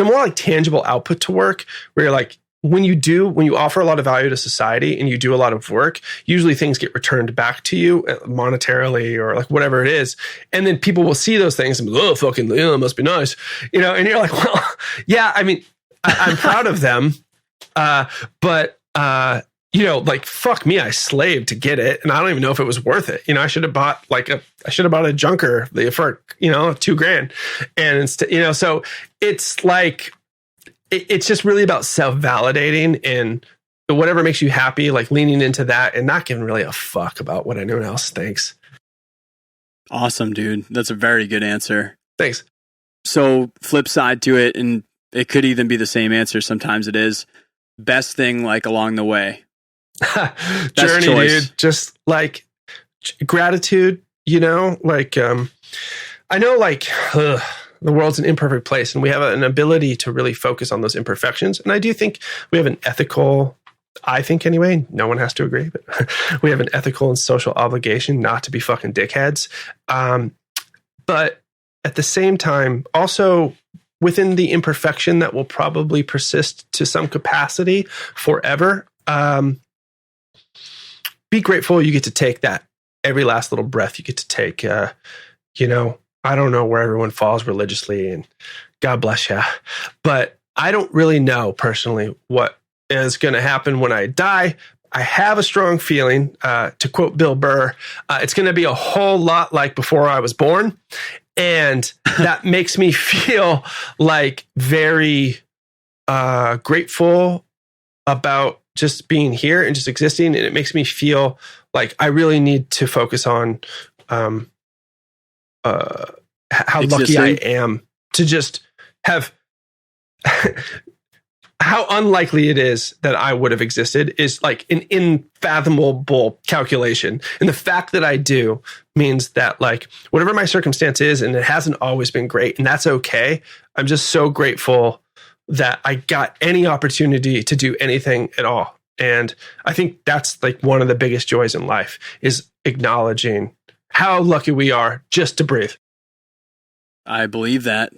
more like tangible output to work where you're like, when you offer a lot of value to society and you do a lot of work, usually things get returned back to you monetarily or like whatever it is. And then people will see those things and be, oh, fucking, must be nice. And you're like, well, yeah, I mean, I'm proud of them. But like, fuck me, I slaved to get it. And I don't even know if it was worth it. I should have bought a junker for, $2,000. And instead, so it's like, it's just really about self-validating and whatever makes you happy, like leaning into that and not giving really a fuck about what anyone else thinks. Awesome, dude. That's a very good answer. Thanks. So flip side to it, and it could even be the same answer. Sometimes it is. Best thing like along the way. Journey, dude. Just like gratitude, like, I know like, the world's an imperfect place, and we have an ability to really focus on those imperfections. And I do think we have an ethical, I think anyway, no one has to agree, but we have an ethical and social obligation not to be fucking dickheads. But at the same time, also within the imperfection that will probably persist to some capacity forever, be grateful you get to take that every last little breath you get to take, I don't know where everyone falls religiously, and God bless you. But I don't really know personally what is going to happen when I die. I have a strong feeling, to quote Bill Burr, it's going to be a whole lot like before I was born. And that makes me feel like very grateful about just being here and just existing. And it makes me feel like I really need to focus on how lucky I am to just have how unlikely it is that I would have existed is like an unfathomable calculation. And the fact that I do means that like whatever my circumstance is, and it hasn't always been great, and that's okay. I'm just so grateful that I got any opportunity to do anything at all. And I think that's like one of the biggest joys in life is acknowledging how lucky we are just to breathe. I believe that.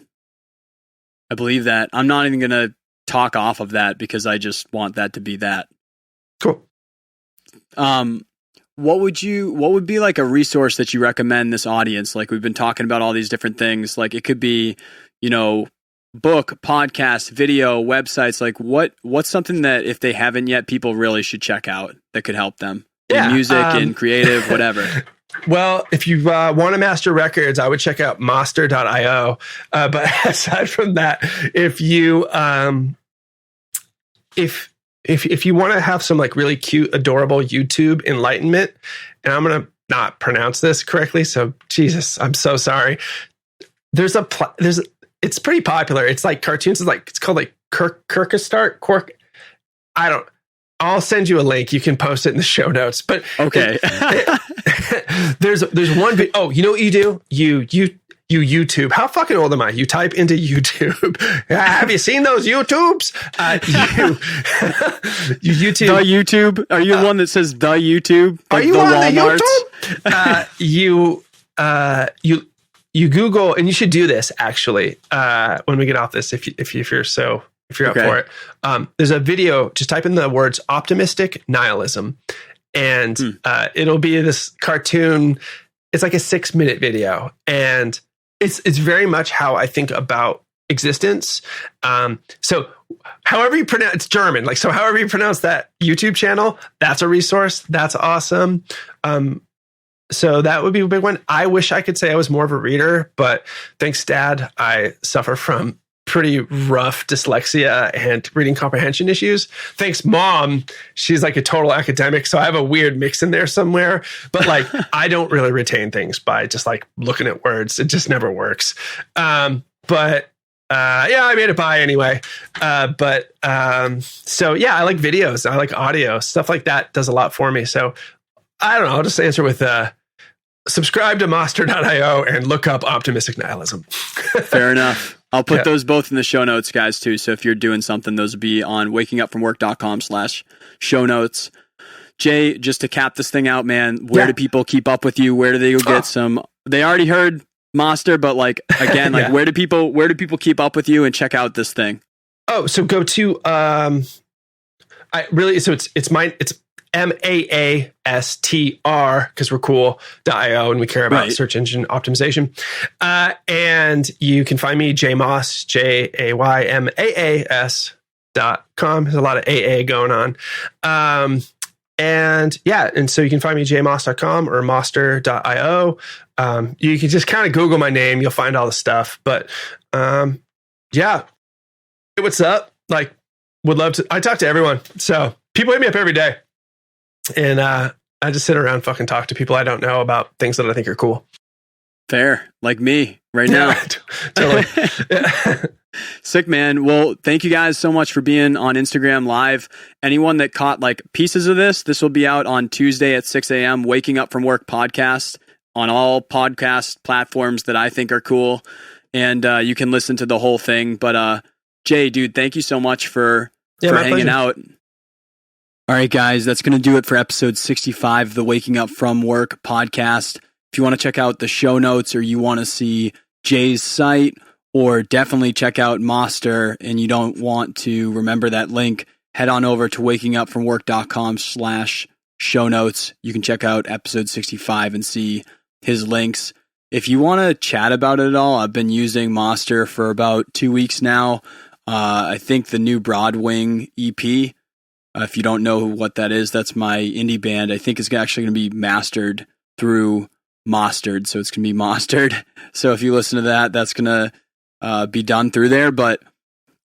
I'm not even going to talk off of that because I just want that to be that. Cool. What would be like a resource that you recommend this audience? Like we've been talking about all these different things. Like it could be, book, podcast, video, websites. Like what's something that if they haven't yet, people really should check out that could help them in music, in creative, whatever. Well, if you want to master records, I would check out Maastr.io. But aside from that, if you if you want to have some like really cute, adorable YouTube enlightenment, and I'm gonna not pronounce this correctly, so Jesus, I'm so sorry. It's pretty popular. It's like cartoons. It's called like Kirkastart. I'll send you a link. You can post it in the show notes. But okay, there's one. Oh, you know what you do? You YouTube. How fucking old am I? You type into YouTube. Have you seen those YouTubes? You YouTube. The YouTube. Are you the one that says the YouTube? Are you on the YouTube? You Google, and you should do this actually. When we get off this, if you're up for it, there's a video. Just type in the words "optimistic nihilism," and it'll be this cartoon. It's like a 6-minute video, and it's very much how I think about existence. So however you pronounce, it's German. Like, so however you pronounce that YouTube channel, that's a resource. That's awesome. So that would be a big one. I wish I could say I was more of a reader, but thanks, Dad, I suffer from pretty rough dyslexia and reading comprehension issues. Thanks, Mom. She's like a total academic, so I have a weird mix in there somewhere. But like, I don't really retain things by just like looking at words. It just never works. But Yeah, I made it by anyway. So yeah, I like videos. I like audio. Stuff like that does a lot for me. So I don't know. I'll just answer with subscribe to Maastr.io and look up optimistic nihilism. Fair enough. I'll put those both in the show notes, guys, too. So if you're doing something, those will be on wakingupfromwork.com/show notes. Jay, just to cap this thing out, man, where do people keep up with you? Where do they go get some? They already heard Maastr, but like, again, like where do people keep up with you and check out this thing? Oh, so go to, it's Maastr, because we're cool.io and we care about search engine optimization. And you can find me, Jay Maas, JayMaas.com. There's a lot of AA going on. And so you can find me jaymaas.com or maastr.io. You can just kind of Google my name. You'll find all the stuff. But hey, what's up? Like, would love to. I talk to everyone. So people hit me up every day. And I just sit around fucking talk to people I don't know about things that I think are cool. Fair. Like me right now. Totally. Sick, man. Well, thank you guys so much for being on Instagram Live. Anyone that caught like pieces of this will be out on Tuesday at 6 a.m. Waking Up From Work podcast on all podcast platforms that I think are cool. And you can listen to the whole thing. But Jay, dude, thank you so much for hanging pleasure. out. All right, guys, that's going to do it for episode 65 of the Waking Up From Work podcast. If you want to check out the show notes or you want to see Jay's site, or definitely check out Maastr and you don't want to remember that link, head on over to wakingupfromwork.com/show notes. You can check out episode 65 and see his links. If you want to chat about it at all, I've been using Maastr for about 2 weeks now. I think the new Broadwing EP, if you don't know what that is, that's my indie band. I think it's actually going to be mastered through Maastr, so it's going to be Maastred. So if you listen to that, that's going to be done through there, but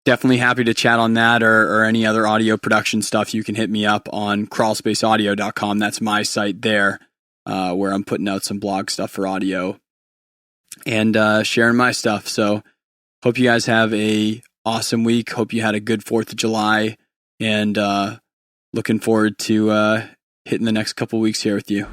definitely happy to chat on that or any other audio production stuff. You can hit me up on crawlspaceaudio.com. That's my site there, where I'm putting out some blog stuff for audio and sharing my stuff. So hope you guys have a awesome week. Hope you had a good 4th of July, and looking forward to hitting the next couple weeks here with you.